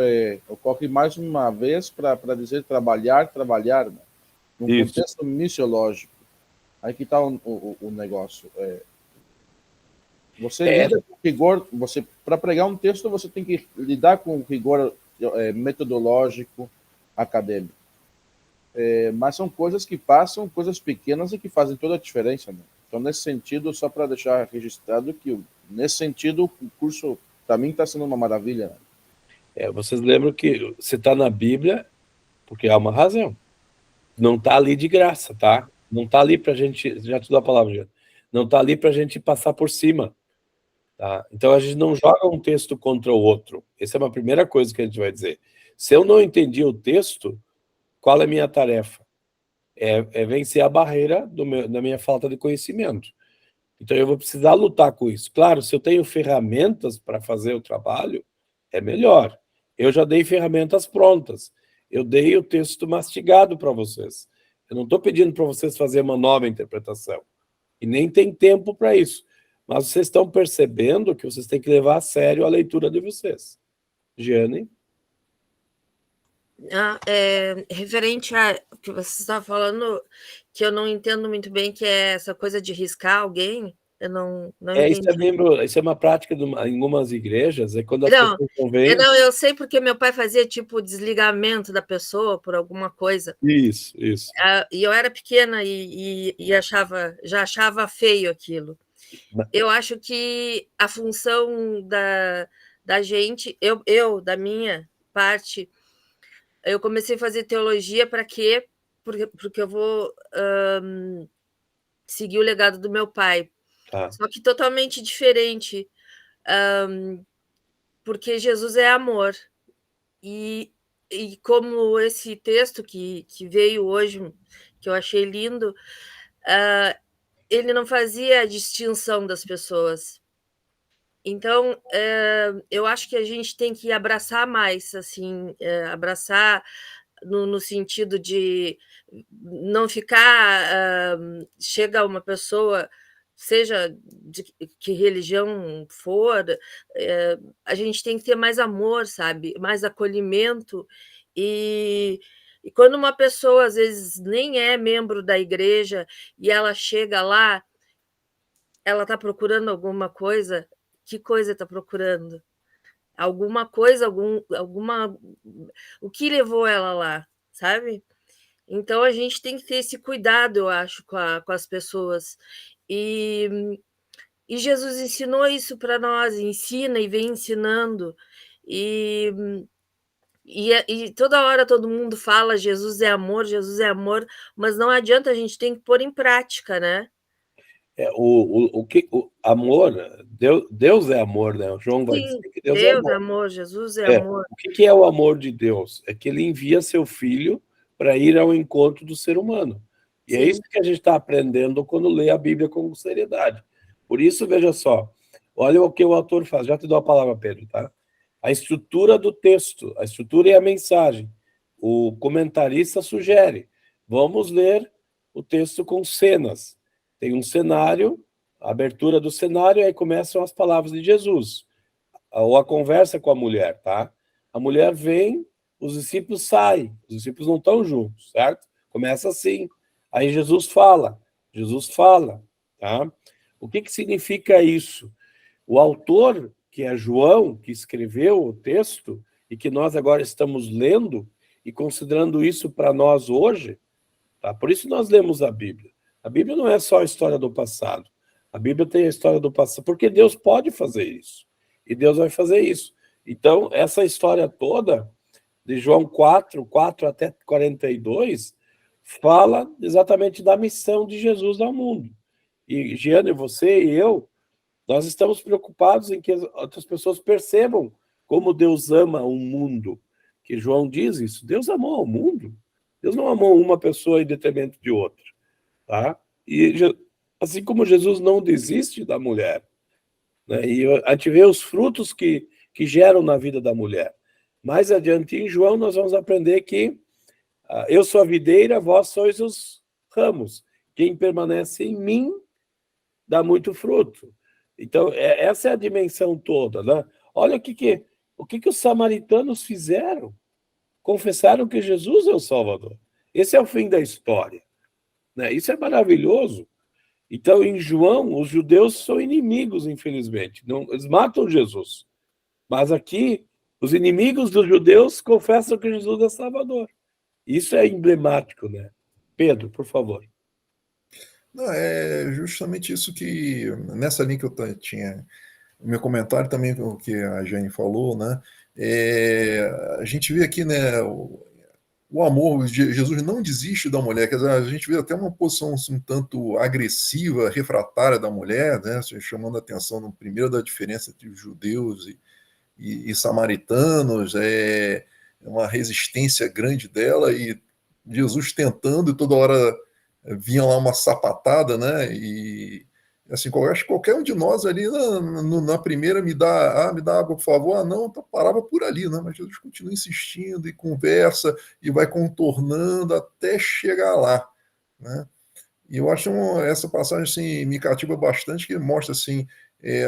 ocorre mais uma vez para dizer trabalhar, né? Num contexto missiológico. Aí que está o negócio. Você lida com rigor, para pregar um texto, você tem que lidar com rigor metodológico, acadêmico. Mas são coisas que passam, coisas pequenas e que fazem toda a diferença, né? Então, nesse sentido, só para deixar registrado que, nesse sentido, o curso, para mim, está sendo uma maravilha. Né? Vocês lembram que você está na Bíblia porque há uma razão. Não está ali de graça, tá? Não está ali para a gente... Já te dou a palavra, Jean. Não está ali para a gente passar por cima. Tá? Então, a gente não joga um texto contra o outro. Essa é uma primeira coisa que a gente vai dizer. Se eu não entendi o texto, qual é a minha tarefa? É vencer a barreira da minha falta de conhecimento. Então, eu vou precisar lutar com isso. Claro, se eu tenho ferramentas para fazer o trabalho, é melhor. Eu já dei ferramentas prontas. Eu dei o texto mastigado para vocês. Eu não estou pedindo para vocês fazer uma nova interpretação. E nem tem tempo para isso. Mas vocês estão percebendo que vocês têm que levar a sério a leitura de vocês. Giane? Referente a que você está falando, que eu não entendo muito bem, que é essa coisa de riscar alguém, eu não entendi. Isso é uma prática em algumas igrejas, quando as pessoas convêm... Eu sei porque meu pai fazia tipo desligamento da pessoa por alguma coisa. Isso. E eu era pequena e já achava feio aquilo. Eu acho que a função da gente, da minha parte, eu comecei a fazer teologia para quê? Porque eu vou seguir o legado do meu pai. Tá. Só que totalmente diferente, porque Jesus é amor. E como esse texto que veio hoje, que eu achei lindo, ele não fazia a distinção das pessoas. Então, eu acho que a gente tem que abraçar mais, assim, abraçar no sentido de não ficar... chega uma pessoa, seja de que religião for, a gente tem que ter mais amor, sabe? Mais acolhimento. E quando uma pessoa, às vezes, nem é membro da igreja e ela chega lá, ela está procurando alguma coisa que coisa está procurando? Alguma coisa, o que levou ela lá, sabe? Então a gente tem que ter esse cuidado, eu acho, com as pessoas. E Jesus ensinou isso para nós, ensina e vem ensinando. E toda hora todo mundo fala Jesus é amor, mas não adianta, a gente tem que pôr em prática, né? O amor, Deus é amor, né? O João vai dizer Sim, que Deus é Deus é amor. amor, Jesus é amor. O que é o amor de Deus? É que ele envia seu filho para ir ao encontro do ser humano. E é Sim. isso que a gente está aprendendo quando lê a Bíblia com seriedade. Por isso, veja só, olha o que o autor faz. Já te dou a palavra, Pedro, tá? A estrutura do texto, a estrutura e a mensagem. O comentarista sugere, vamos ler o texto com cenas. Tem um cenário, a abertura do cenário, aí começam as palavras de Jesus, ou a conversa com a mulher, tá? A mulher vem, os discípulos saem, os discípulos não estão juntos, certo? Começa assim. Aí Jesus fala, tá? O que significa isso? O autor, que é João, que escreveu o texto, e que nós agora estamos lendo e considerando isso para nós hoje, tá? Por isso nós lemos a Bíblia. A Bíblia não é só a história do passado. A Bíblia tem a história do passado, porque Deus pode fazer isso. E Deus vai fazer isso. Então, essa história toda, de João 4 até 42, fala exatamente da missão de Jesus ao mundo. E, Giane, você e eu, nós estamos preocupados em que as outras pessoas percebam como Deus ama o mundo. Que João diz isso. Deus amou ao mundo. Deus não amou uma pessoa em detrimento de outra. Tá? E assim como Jesus não desiste da mulher, né? E a gente vê os frutos que geram na vida da mulher. Mais adiante em João nós vamos aprender que eu sou a videira, vós sois os ramos. Quem permanece em mim dá muito fruto. Então, essa é a dimensão toda, né? Olha o que os samaritanos fizeram. Confessaram que Jesus é o Salvador. Esse é o fim da história, né? Isso é maravilhoso. Então, em João, os judeus são inimigos, infelizmente. Não, eles matam Jesus. Mas aqui, os inimigos dos judeus confessam que Jesus é Salvador. Isso é emblemático, né? Pedro, por favor. Não, é justamente isso que, nessa linha que eu tinha, o meu comentário também, o que a Jane falou, né? A gente vê aqui, né, o amor, Jesus não desiste da mulher, quer dizer, a gente vê até uma posição um tanto agressiva, refratária da mulher, né, chamando a atenção, primeiro, da diferença entre os judeus e samaritanos, uma resistência grande dela, e Jesus tentando, e toda hora vinha lá uma sapatada, né, e assim, acho que qualquer um de nós ali na primeira me dá água, por favor, não, então parava por ali, né? Mas Jesus continua insistindo e conversa e vai contornando até chegar lá, né? E eu acho essa passagem assim, me cativa bastante, que mostra assim,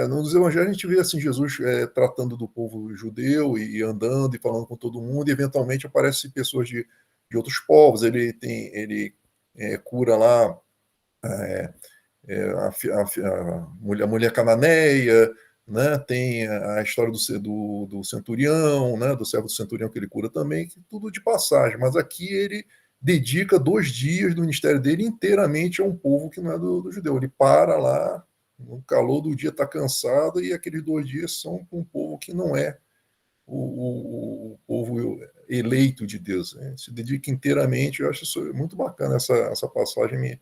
nos evangelhos a gente vê assim, Jesus tratando do povo judeu e andando e falando com todo mundo, e eventualmente aparecem pessoas de outros povos, ele cura lá a mulher cananeia, né? Tem a história do centurião, né? Do servo do centurião que ele cura também, que tudo de passagem, mas aqui ele dedica 2 dias do ministério dele inteiramente a um povo que não é do judeu. Ele para lá, no calor do dia está cansado, e aqueles 2 dias são para um povo que não é o povo eleito de Deus, né? Se dedica inteiramente. Eu acho isso muito bacana, essa passagem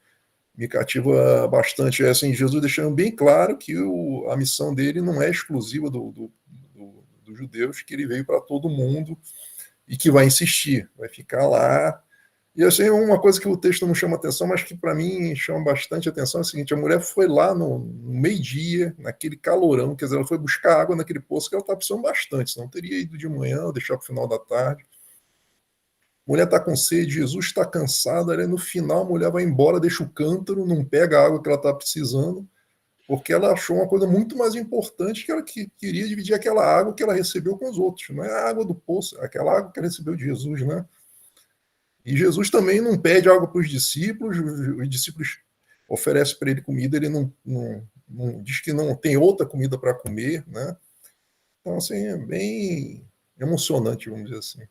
me cativa bastante. Assim, Jesus deixando bem claro que a missão dele não é exclusiva dos judeus, que ele veio para todo mundo e que vai insistir, vai ficar lá. E assim, uma coisa que o texto não chama atenção, mas que para mim chama bastante atenção, é o seguinte: a mulher foi lá no meio-dia, naquele calorão, quer dizer, ela foi buscar água naquele poço que ela estava precisando bastante, senão teria ido de manhã ou deixar para o final da tarde. A mulher está com sede, Jesus está cansado, no final a mulher vai embora, deixa o cântaro, não pega a água que ela está precisando, porque ela achou uma coisa muito mais importante, que ela queria dividir aquela água que ela recebeu com os outros. Não é a água do poço, é aquela água que ela recebeu de Jesus, né? E Jesus também não pede água para os discípulos oferecem para ele comida, ele diz que não tem outra comida para comer, né? Então, assim, é bem emocionante, vamos dizer assim.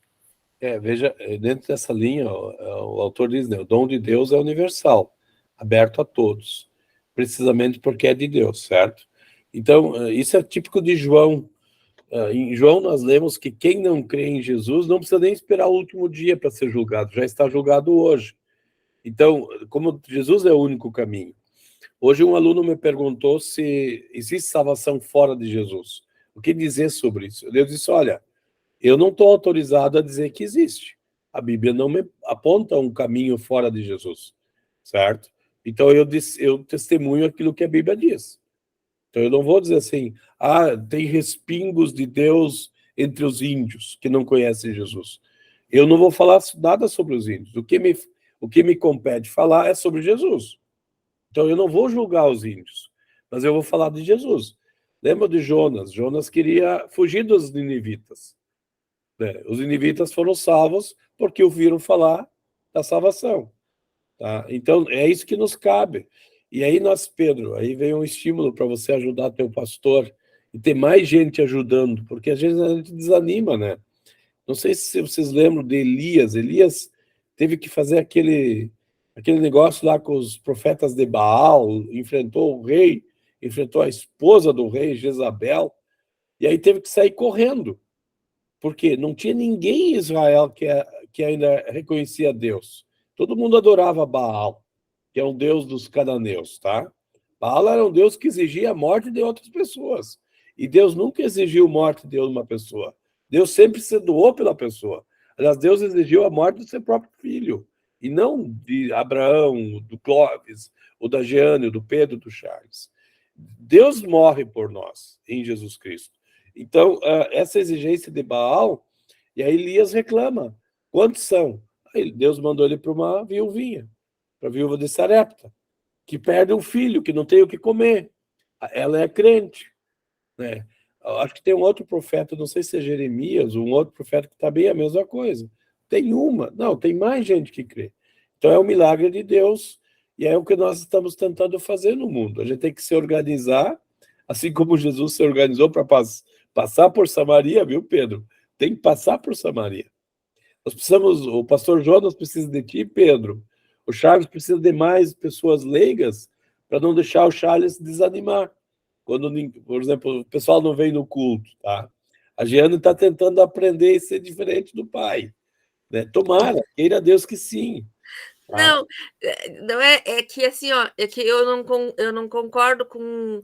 Veja, dentro dessa linha, o autor diz, né, o dom de Deus é universal, aberto a todos, precisamente porque é de Deus, certo? Então, isso é típico de João. Em João nós lemos que quem não crê em Jesus não precisa nem esperar o último dia para ser julgado, já está julgado hoje. Então, como Jesus é o único caminho. Hoje um aluno me perguntou se existe salvação fora de Jesus. O que dizer sobre isso? Eu disse, olha, eu não estou autorizado a dizer que existe. A Bíblia não me aponta um caminho fora de Jesus, certo? Então eu testemunho aquilo que a Bíblia diz. Então eu não vou dizer assim, tem respingos de Deus entre os índios que não conhecem Jesus. Eu não vou falar nada sobre os índios. O que me compete falar é sobre Jesus. Então eu não vou julgar os índios, mas eu vou falar de Jesus. Lembra de Jonas? Jonas queria fugir dos ninivitas. Os ninivitas foram salvos porque ouviram falar da salvação. Tá? Então, é isso que nos cabe. E aí Pedro, aí vem um estímulo para você ajudar teu pastor e ter mais gente ajudando, porque às vezes a gente desanima, né? Não sei se vocês lembram de Elias. Elias teve que fazer aquele negócio lá com os profetas de Baal, enfrentou o rei, enfrentou a esposa do rei, Jezabel, e aí teve que sair correndo. Porque não tinha ninguém em Israel que ainda reconhecia Deus. Todo mundo adorava Baal, que é um deus dos cananeus, tá? Baal era um deus que exigia a morte de outras pessoas. E Deus nunca exigiu morte de uma pessoa. Deus sempre se doou pela pessoa. Aliás, Deus exigiu a morte do seu próprio filho, e não de Abraão, do Clóvis, ou da Jeane, do Pedro, do Charles. Deus morre por nós, em Jesus Cristo. Então, essa exigência de Baal, e aí Elias reclama. Quantos são? Aí Deus mandou ele para uma viuvinha, para a viúva de Sarepta, que perde um filho, que não tem o que comer. Ela é crente. Né? Acho que tem um outro profeta, não sei se é Jeremias, um outro profeta que está bem a mesma coisa. Tem uma, não, tem mais gente que crê. Então é um milagre de Deus, e é o que nós estamos tentando fazer no mundo. A gente tem que se organizar, assim como Jesus se organizou para passar por Samaria, viu, Pedro? Tem que passar por Samaria. Nós precisamos, o pastor Jonas precisa de ti, Pedro. O Charles precisa de mais pessoas leigas para não deixar o Charles desanimar. Quando, por exemplo, o pessoal não vem no culto, tá? A Giane está tentando aprender e ser diferente do pai. Né? Tomara, queira Deus que sim. Tá? Não é que assim, ó, é que eu não concordo com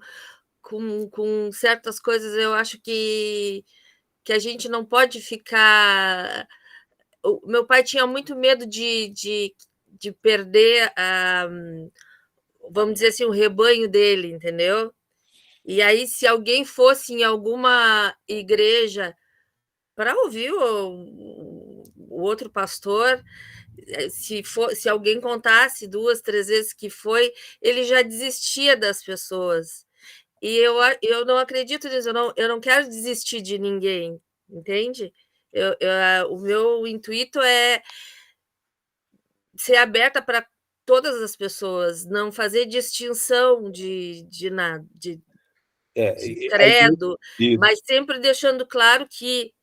certas coisas. Eu acho que a gente não pode ficar. O meu pai tinha muito medo de perder vamos dizer assim, o rebanho dele, entendeu? E aí, se alguém fosse em alguma igreja para ouvir o outro pastor, se alguém contasse 2, 3 vezes que foi, ele já desistia das pessoas. E eu não acredito nisso, eu não quero desistir de ninguém, entende? O meu intuito é ser aberta para todas as pessoas, não fazer distinção de nada, de credo, mas sempre deixando claro que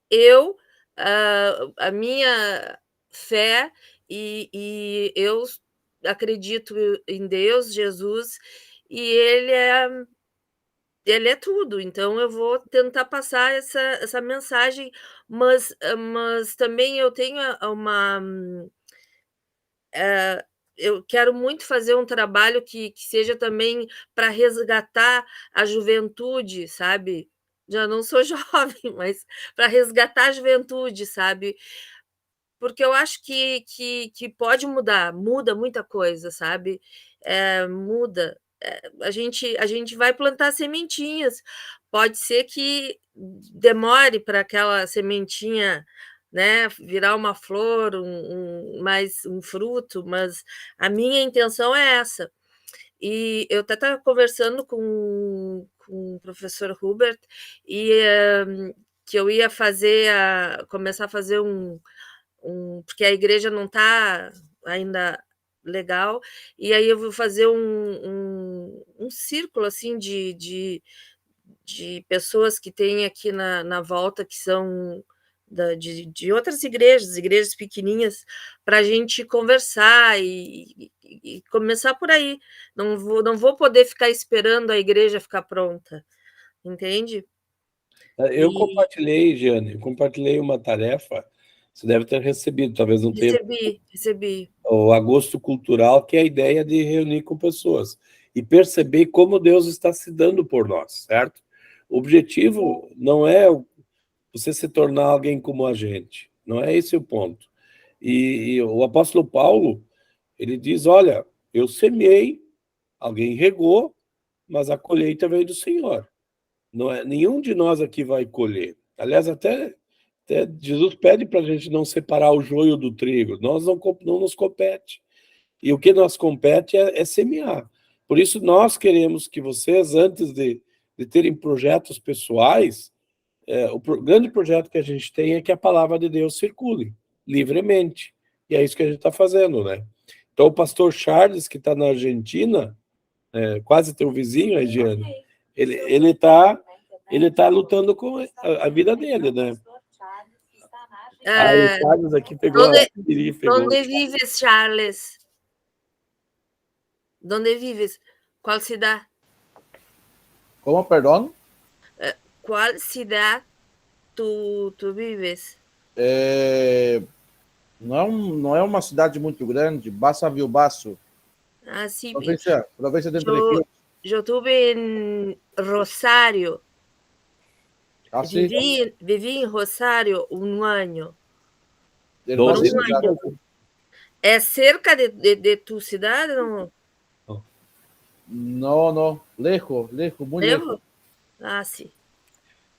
eu, a minha fé, e eu acredito em Deus, Jesus, e ele é tudo. Então eu vou tentar passar essa mensagem, mas também eu tenho uma eu quero muito fazer um trabalho que seja também para resgatar a juventude, sabe. Já não sou jovem, mas para resgatar a juventude, sabe. Porque eu acho que pode mudar, muda muita coisa, sabe. Muda. A gente vai plantar sementinhas, pode ser que demore para aquela sementinha, né, virar uma flor, mais um fruto, mas a minha intenção é essa. E eu até estava conversando com o professor Hubert, e, que eu ia começar a fazer porque a igreja não está ainda legal, e aí eu vou fazer um círculo assim de pessoas que tem aqui na volta, que são de outras igrejas pequenininhas, para a gente conversar e começar por aí. Não vou poder ficar esperando a igreja ficar pronta, entende? Eu compartilhei, Giane, uma tarefa, você deve ter recebido, talvez não tenha. Recebi. O Agosto Cultural, que é a ideia de reunir com pessoas e perceber como Deus está se dando por nós, certo? O objetivo não é você se tornar alguém como a gente, não é esse o ponto. E o apóstolo Paulo, ele diz, olha, eu semeei, alguém regou, mas a colheita veio do Senhor. Não é, nenhum de nós aqui vai colher. Aliás, até Jesus pede para a gente não separar o joio do trigo. Nós não nos compete. E o que nos compete é semear. Por isso, nós queremos que vocês, antes de terem projetos pessoais, o grande projeto que a gente tem é que a palavra de Deus circule livremente. E é isso que a gente está fazendo, né? Então, o pastor Charles, que está na Argentina, quase teu vizinho, Regiane, ele tá lutando com a vida dele, né? O Charles aqui pegou Onde vives, Charles? Onde vives? Qual cidade? Como, perdão? Qual cidade tu vives? Não é uma cidade muito grande, Bassa Viubaço. Ah, sim. Província de Entre Ríos. Eu estive em Rosário. Ah, sim. Vivi em Rosário um ano. Por um ano. É cerca de tu cidade? Não. Lejos, muito lejos. Ah, sim.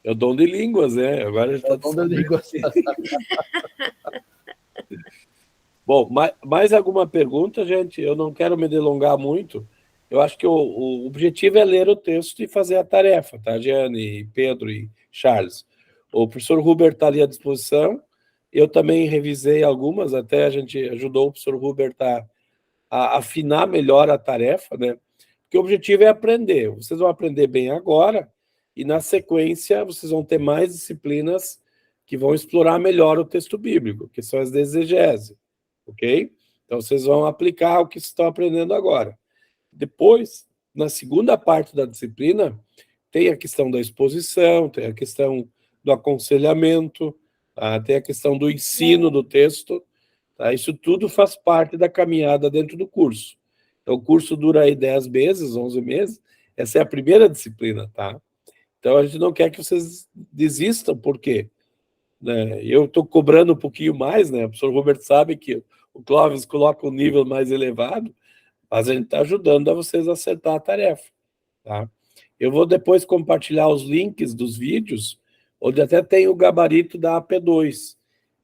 É o dom de línguas, né? Agora ele está dom de línguas. Bom, mais alguma pergunta, gente? Eu não quero me delongar muito. Eu acho que o objetivo é ler o texto e fazer a tarefa, tá, Giane, Pedro e Charles? O professor Hubert está ali à disposição. Eu também revisei algumas, até a gente ajudou o professor Hubert a afinar melhor a tarefa, né? Porque o objetivo é aprender. Vocês vão aprender bem agora e, na sequência, vocês vão ter mais disciplinas que vão explorar melhor o texto bíblico, que são as de exegese, ok? Então, vocês vão aplicar o que estão aprendendo agora. Depois, na segunda parte da disciplina, tem a questão da exposição, tem a questão do aconselhamento, tem a questão do ensino do texto, tá? Isso tudo faz parte da caminhada dentro do curso. Então, o curso dura aí 10 meses, 11 meses, essa é a primeira disciplina, tá? Então, a gente não quer que vocês desistam, por quê? Né? Eu estou cobrando um pouquinho mais, né? O professor Robert sabe que o Clóvis coloca um nível mais elevado, mas a gente está ajudando a vocês a acertar a tarefa, tá? Eu vou depois compartilhar os links dos vídeos, onde até tem o gabarito da AP2,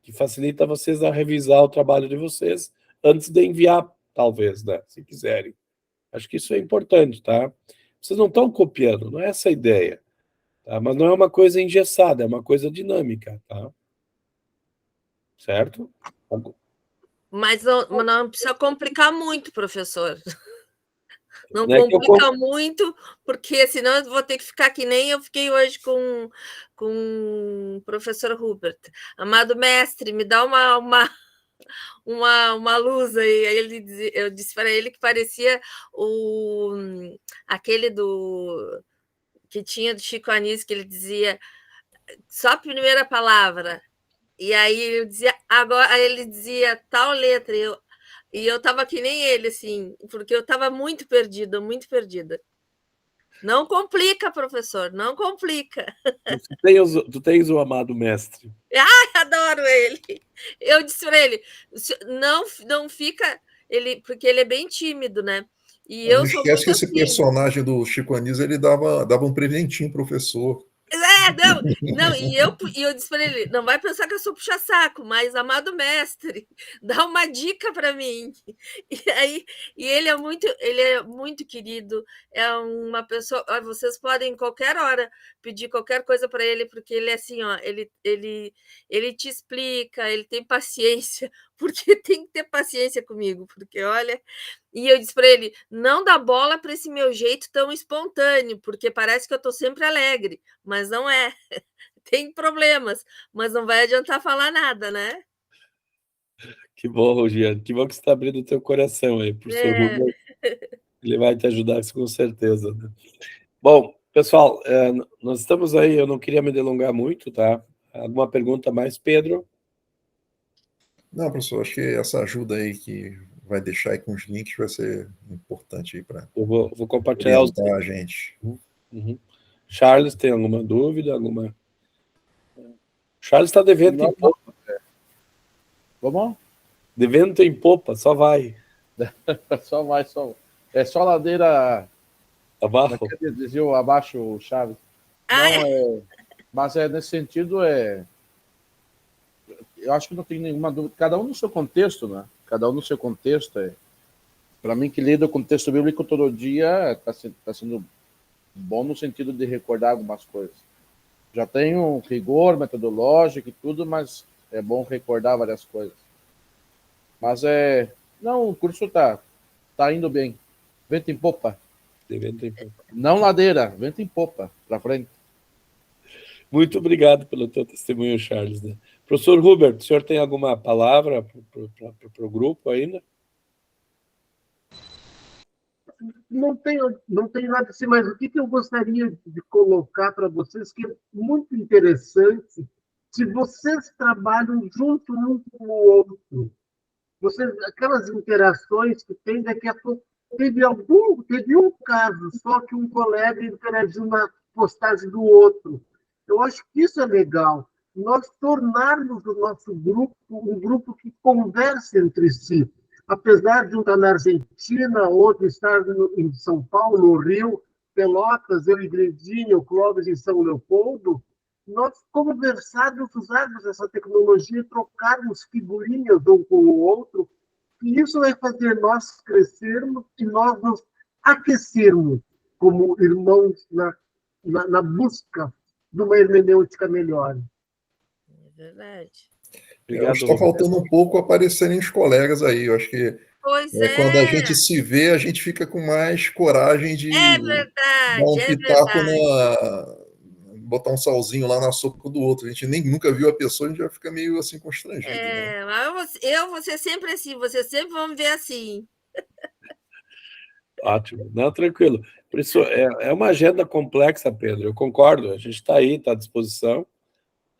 que facilita vocês a revisar o trabalho de vocês antes de enviar, talvez, né? Se quiserem. Acho que isso é importante, tá? Vocês não estão copiando, não é essa a ideia, tá? Mas não é uma coisa engessada, é uma coisa dinâmica, tá? Certo? Mas não precisa complicar muito, professor. Não é complica muito, porque senão eu vou ter que ficar que nem eu fiquei hoje com o professor Hubert. Amado mestre, me dá uma luz aí. Eu disse para ele que parecia aquele que tinha do Chico Anísio, que ele dizia só a primeira palavra. E aí eu dizia, agora ele dizia tal letra, e eu estava que nem ele, assim, porque eu estava muito perdida, muito perdida. Não complica, professor, não complica. Tu tens o amado mestre. Ai, adoro ele. Eu disse para ele, não fica, porque ele é bem tímido, né? E não esquece que esse personagem do Chico Anísio, ele dava um presentinho, professor. Não, e eu disse para ele, não vai pensar que eu sou puxa-saco, mas amado mestre, dá uma dica para mim. E ele é muito querido, é uma pessoa, vocês podem qualquer hora pedir qualquer coisa para ele, porque ele é assim, ó, ele te explica, ele tem paciência, porque tem que ter paciência comigo, porque olha... E eu disse para ele, não dá bola para esse meu jeito tão espontâneo, porque parece que eu estou sempre alegre, mas não é. Tem problemas, mas não vai adiantar falar nada, né? Que bom, Rogiane. Que bom que você está abrindo o teu coração aí, professor Rubens. Ele vai te ajudar, isso com certeza. Né? Bom, pessoal, nós estamos aí, eu não queria me delongar muito, tá? Alguma pergunta mais, Pedro? Não, professor, acho que essa ajuda aí que vai deixar aí com os links vai ser importante aí para Eu vou compartilhar orientar a gente. Uhum. Charles, tem alguma dúvida? Charles está devendo em popa. Como? Devendo em popa, só vai. Só vai, só. É só ladeira Abaixo. Dizia abaixo, o Chaves. Não, mas nesse sentido, eu acho que não tem nenhuma dúvida. Cada um no seu contexto, né? Cada um no seu contexto. Para mim, que lida o contexto bíblico todo dia, está sendo bom no sentido de recordar algumas coisas. Já tem um rigor metodológico e tudo, mas é bom recordar várias coisas. Mas não, o curso tá indo bem. Vento em popa. Não ladeira, vento em popa, para frente. Muito obrigado pelo teu testemunho, Charles. Né? Professor Hubert, o senhor tem alguma palavra para o grupo ainda? Não tenho nada assim, mas o que eu gostaria de colocar para vocês, que é muito interessante, se vocês trabalham junto um com o outro, aquelas interações que tem, daqui a pouco teve um caso só que um colega interagiu na postagem do outro. Eu acho que isso é legal. Nós tornarmos o nosso grupo um grupo que converse entre si. Apesar de um estar na Argentina, outro estar em São Paulo, no Rio, Pelotas, eu em Grandinha, o Clóvis em São Leopoldo, nós conversarmos, usarmos essa tecnologia, trocarmos figurinhas um com o outro, e isso vai fazer nós crescermos e nós nos aquecermos como irmãos na busca de uma hermenêutica melhor. É verdade. Eu acho que está faltando um pouco aparecerem os colegas aí. Eu acho que quando a gente se vê, a gente fica com mais coragem de dar um pitaco botar um salzinho lá na sopa do outro. A gente nunca viu a pessoa, a gente já fica meio assim constrangido. Né? Mas vou ser sempre assim, você sempre vai me ver assim. Ótimo, não, tranquilo. Por isso, é uma agenda complexa, Pedro, eu concordo, a gente está aí, está à disposição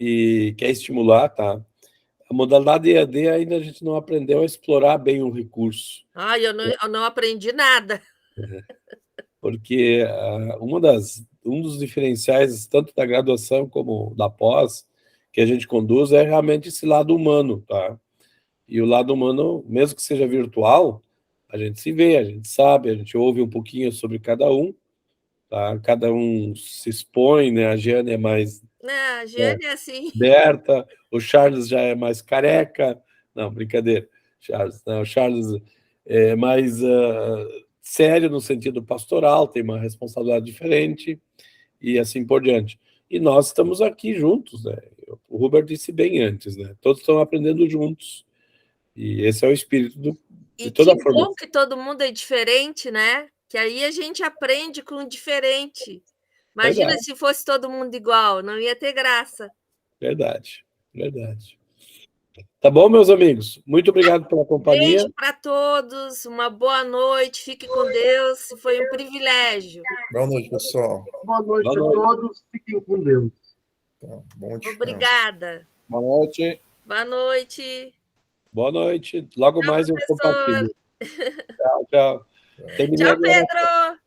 e quer estimular, tá? A modalidade EAD ainda a gente não aprendeu a explorar bem o recurso. Eu não aprendi nada. Porque um dos diferenciais, tanto da graduação como da pós, que a gente conduz, é realmente esse lado humano, tá? E o lado humano, mesmo que seja virtual, a gente se vê, a gente sabe, a gente ouve um pouquinho sobre cada um, tá? Cada um se expõe, né? A Jeane é mais... A Jeane é assim. Aberta, o Charles já é mais careca. Não, brincadeira, Charles. Não, o Charles é mais sério no sentido pastoral, tem uma responsabilidade diferente e assim por diante. E nós estamos aqui juntos, né? O Hubert disse bem antes, né? Todos estão aprendendo juntos. E esse é o espírito de toda a formação. E que bom que todo mundo é diferente, né? Que aí a gente aprende com o diferente. Imagina se fosse todo mundo igual, não ia ter graça. Verdade. Tá bom, meus amigos? Muito obrigado pela companhia. Beijo para todos, uma boa noite, fique com Deus, foi um privilégio. Boa noite, pessoal. Boa noite a todos, fiquem com Deus. Tá, bom descanso. Obrigada. Boa noite. Boa noite. Boa noite. Logo mais eu compartilho. Tchau. Tchau, Pedro.